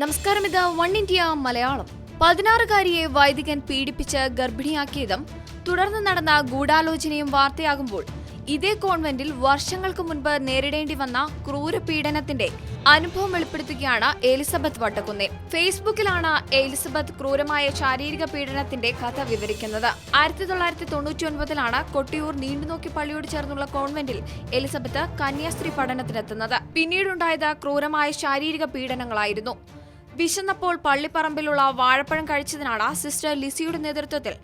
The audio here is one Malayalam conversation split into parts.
നമസ്കാരം, ഇത് വൺ ഇന്ത്യ മലയാളം. 16-കാരിയെ വൈദികൻ പീഡിപ്പിച്ച് ഗർഭിണിയാക്കിയതും തുടർന്ന് നടന്ന ഗൂഢാലോചനയും വാർത്തയാകുമ്പോൾ ഇതേ കോൺവെന്റിൽ വർഷങ്ങൾക്ക് മുൻപ് നേരിടേണ്ടി വന്ന ക്രൂരപീഡനത്തിന്റെ അനുഭവം വെളിപ്പെടുത്തുകയാണ് എലിസബത്ത് വട്ടക്കുന്നേൽ. ഫേസ്ബുക്കിലാണ് എലിസബത്ത് ക്രൂരമായ ശാരീരിക പീഡനത്തിന്റെ കഥ വിവരിക്കുന്നത്. 1999 കൊട്ടിയൂർ നീണ്ടുനോക്കി പള്ളിയോട് ചേർന്നുള്ള കോൺവെന്റിൽ എലിസബത്ത് കന്യാസ്ത്രീ പഠനത്തിനെത്തുന്നത്. പിന്നീടുണ്ടായത് ക്രൂരമായ ശാരീരിക പീഡനങ്ങളായിരുന്നു. വിശന്നപ്പോൾ പള്ളിപ്പറമ്പിലുള്ള വാഴപ്പഴം കഴിച്ചതിനാണ് സിസ്റ്റർ ലിസിയുടെ നേതൃത്വത്തിൽ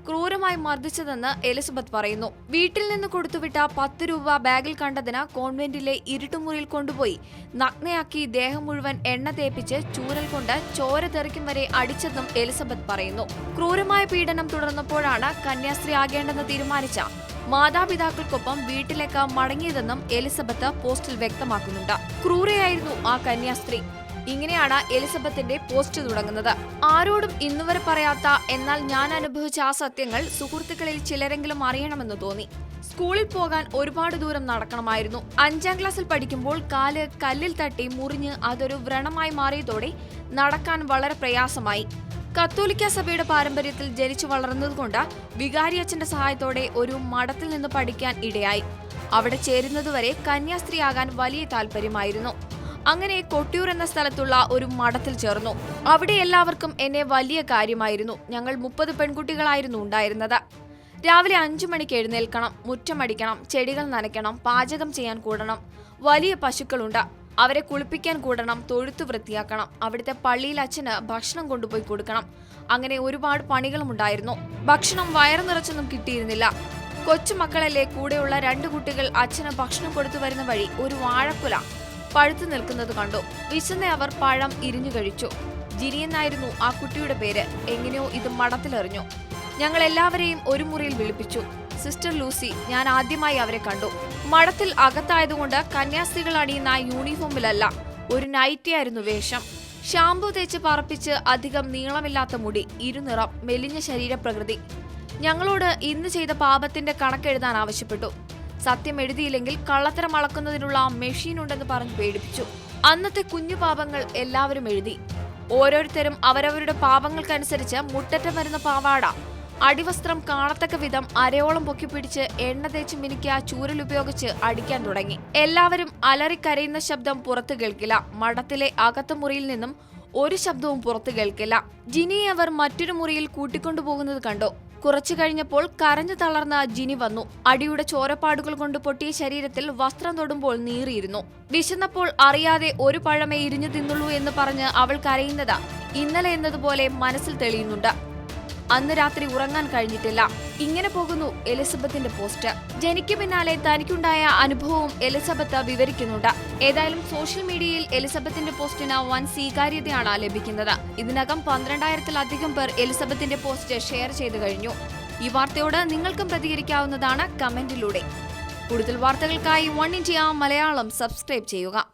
ക്രൂരമായി മർദ്ദിച്ചതെന്ന് എലിസബത്ത് പറയുന്നു. വീട്ടിൽ നിന്ന് കൊടുത്തുവിട്ട 10 രൂപ ബാഗിൽ കണ്ടതിന് കോൺവെന്റിലെ ഇരുട്ടുമുറിയിൽ കൊണ്ടുപോയി നഗ്നയാക്കി ദേഹം മുഴുവൻ എണ്ണ തേപ്പിച്ച് ചൂരൽ കൊണ്ട് ചോര തെറിക്കും വരെ അടിച്ചെന്നും എലിസബത്ത് പറയുന്നു. ക്രൂരമായ പീഡനം തുടർന്നപ്പോഴാണ് കന്യാസ്ത്രീ ആകേണ്ടെന്ന് തീരുമാനിച്ച മാതാപിതാക്കൾക്കൊപ്പം വീട്ടിലേക്ക് മടങ്ങിയതെന്നും എലിസബത്ത് പോസ്റ്റിൽ വ്യക്തമാക്കുന്നുണ്ട്. ക്രൂരയായിരുന്നു ആ കന്യാസ്ത്രീ. ഇങ്ങനെയാണ് എലിസബത്തിന്റെ പോസ്റ്റ് തുടങ്ങുന്നത്. ആരോടും ഇന്നുവരെ പറയാത്ത എന്നാൽ ഞാൻ അനുഭവിച്ച ആ സത്യങ്ങൾ സുഹൃത്തുക്കളിൽ ചിലരെങ്കിലും അറിയണമെന്ന് തോന്നി. സ്കൂളിൽ പോകാൻ ഒരുപാട് ദൂരം നടക്കണമായിരുന്നു. 5ാം ക്ലാസ്സിൽ പഠിക്കുമ്പോൾ കാല് കല്ലിൽ തട്ടി മുറിഞ്ഞ് അതൊരു വ്രണമായി മാറിയതോടെ നടക്കാൻ വളരെ പ്രയാസമായി. കത്തോലിക്ക സഭയുടെ പാരമ്പര്യത്തിൽ ജനിച്ചു വളർന്നതുകൊണ്ട് വികാരി അച്ഛന്റെ സഹായത്തോടെ ഒരു മഠത്തിൽ നിന്ന് പഠിക്കാൻ ഇടയായി. അവിടെ ചേരുന്നതുവരെ കന്യാസ്ത്രീയാകാൻ വലിയ താല്പര്യമായിരുന്നു. അങ്ങനെ കൊട്ടിയൂർ എന്ന സ്ഥലത്തുള്ള ഒരു മഠത്തിൽ ചേർന്നു. അവിടെ എല്ലാവർക്കും എന്നെ വലിയ കാര്യമായിരുന്നു. ഞങ്ങൾ 30 പെൺകുട്ടികളായിരുന്നു ഉണ്ടായിരുന്നത്. രാവിലെ 5 മണിക്ക് എഴുന്നേൽക്കണം, മുറ്റമടിക്കണം, ചെടികൾ നനയ്ക്കണം, പാചകം ചെയ്യാൻ കൂടണം. വലിയ പശുക്കളുണ്ട്, അവരെ കുളിപ്പിക്കാൻ കൂടണം, തൊഴുത്ത് വൃത്തിയാക്കണം. അവിടുത്തെ പള്ളിയിൽ അച്ഛന് ഭക്ഷണം കൊണ്ടുപോയി കൊടുക്കണം. അങ്ങനെ ഒരുപാട് പണികളും ഉണ്ടായിരുന്നു. ഭക്ഷണം വയറു നിറച്ചൊന്നും കിട്ടിയിരുന്നില്ല. കൊച്ചുമക്കളല്ലേ. കൂടെയുള്ള 2 കുട്ടികൾ അച്ഛന് ഭക്ഷണം കൊടുത്തു വരുന്ന വഴി ഒരു വാഴക്കുല പഴുത്തു നിൽക്കുന്നത് കണ്ടു. വിശന്ന അവർ പഴം ഇരിഞ്ഞു കഴിച്ചു. ജിനിയെന്നായിരുന്നു ആ കുട്ടിയുടെ പേര്. എങ്ങനെയോ ഇത് മഠത്തിലെറിഞ്ഞു. ഞങ്ങൾ എല്ലാവരെയും ഒരു മുറിയിൽ വിളിപ്പിച്ചു. സിസ്റ്റർ ലൂസി, ഞാൻ ആദ്യമായി അവരെ കണ്ടു. മഠത്തിൽ അകത്തായതുകൊണ്ട് കന്യാസ്ത്രീകൾ അണിയുന്ന യൂണിഫോമിലല്ല, ഒരു നൈറ്റിയായിരുന്നു വേഷം. ഷാംപൂ തേച്ച് പറപ്പിച്ച് അധികം നീളമില്ലാത്ത മുടി, ഇരുനിറം, മെലിഞ്ഞ ശരീരപ്രകൃതി. ഞങ്ങളോട് ഇന്ന് ചെയ്ത പാപത്തിന്റെ കണക്കെഴുതാൻ ആവശ്യപ്പെട്ടു. സത്യം എഴുതിയില്ലെങ്കിൽ കള്ളത്തരം അളക്കുന്നതിനുള്ള മെഷീൻ ഉണ്ടെന്ന് പറഞ്ഞ് പേടിപ്പിച്ചു. അന്നത്തെ കുഞ്ഞു പാപങ്ങൾ എല്ലാവരും എഴുതി. ഓരോരുത്തരും അവരവരുടെ പാപങ്ങൾക്കനുസരിച്ച് മുട്ടറ്റം വരുന്ന പാവാട, അടിവസ്ത്രം കാണത്തക്ക വിധം അരയോളം പൊക്കിപ്പിടിച്ച് എണ്ണ തേച്ച് മിനുക്കിയ ചൂരലുപയോഗിച്ച് അടിക്കാൻ തുടങ്ങി. എല്ലാവരും അലറിക്കരയുന്ന ശബ്ദം പുറത്തു കേൾക്കില്ല. മഠത്തിലെ അകത്ത മുറിയിൽ നിന്നും ഒരു ശബ്ദവും പുറത്തു കേൾക്കില്ല. ജിനിയെ അവർ മറ്റൊരു മുറിയിൽ കൂട്ടിക്കൊണ്ടുപോകുന്നത് കണ്ടു. കുറച്ചു കഴിഞ്ഞപ്പോൾ കരഞ്ഞു തളർന്ന ജിനി വന്നു. അടിയുടെ ചോരപ്പാടുകൾ കൊണ്ട് പൊട്ടിയ ശരീരത്തിൽ വസ്ത്രം തൊടുമ്പോൾ നീറിയിരുന്നു. വിശന്നപ്പോൾ അറിയാതെ ഒരു പഴമേ ഇരിഞ്ഞു തിന്നുള്ളൂ എന്ന് പറഞ്ഞ് അവൾ കരയുന്നത് ഇന്നലെ എന്നതുപോലെ മനസ്സിൽ തെളിയുന്നുണ്ട്. അന്ന് രാത്രി ഉറങ്ങാൻ കഴിഞ്ഞിട്ടില്ല. ഇങ്ങനെ പോകുന്നു എലിസബത്തിന്റെ പോസ്റ്റ്. ജനിക്ക് പിന്നാലെ തനിക്കുണ്ടായ അനുഭവവും എലിസബത്ത് വിവരിക്കുന്നുണ്ട്. ഏതായാലും സോഷ്യൽ മീഡിയയിൽ എലിസബത്തിന്റെ പോസ്റ്റിന് വൻ സ്വീകാര്യതയാണ് ലഭിക്കുന്നത്. ഇതിനകം 12,000-ത്തിലധികം പേർ എലിസബത്തിന്റെ പോസ്റ്റ് ഷെയർ ചെയ്തു കഴിഞ്ഞു. ഈ വാർത്തയോട് നിങ്ങൾക്കും പ്രതികരിക്കാവുന്നതാണ് കമന്റിലൂടെ. കൂടുതൽ വാർത്തകൾക്കായി വൺ ഇന്ത്യ മലയാളം സബ്സ്ക്രൈബ് ചെയ്യുക.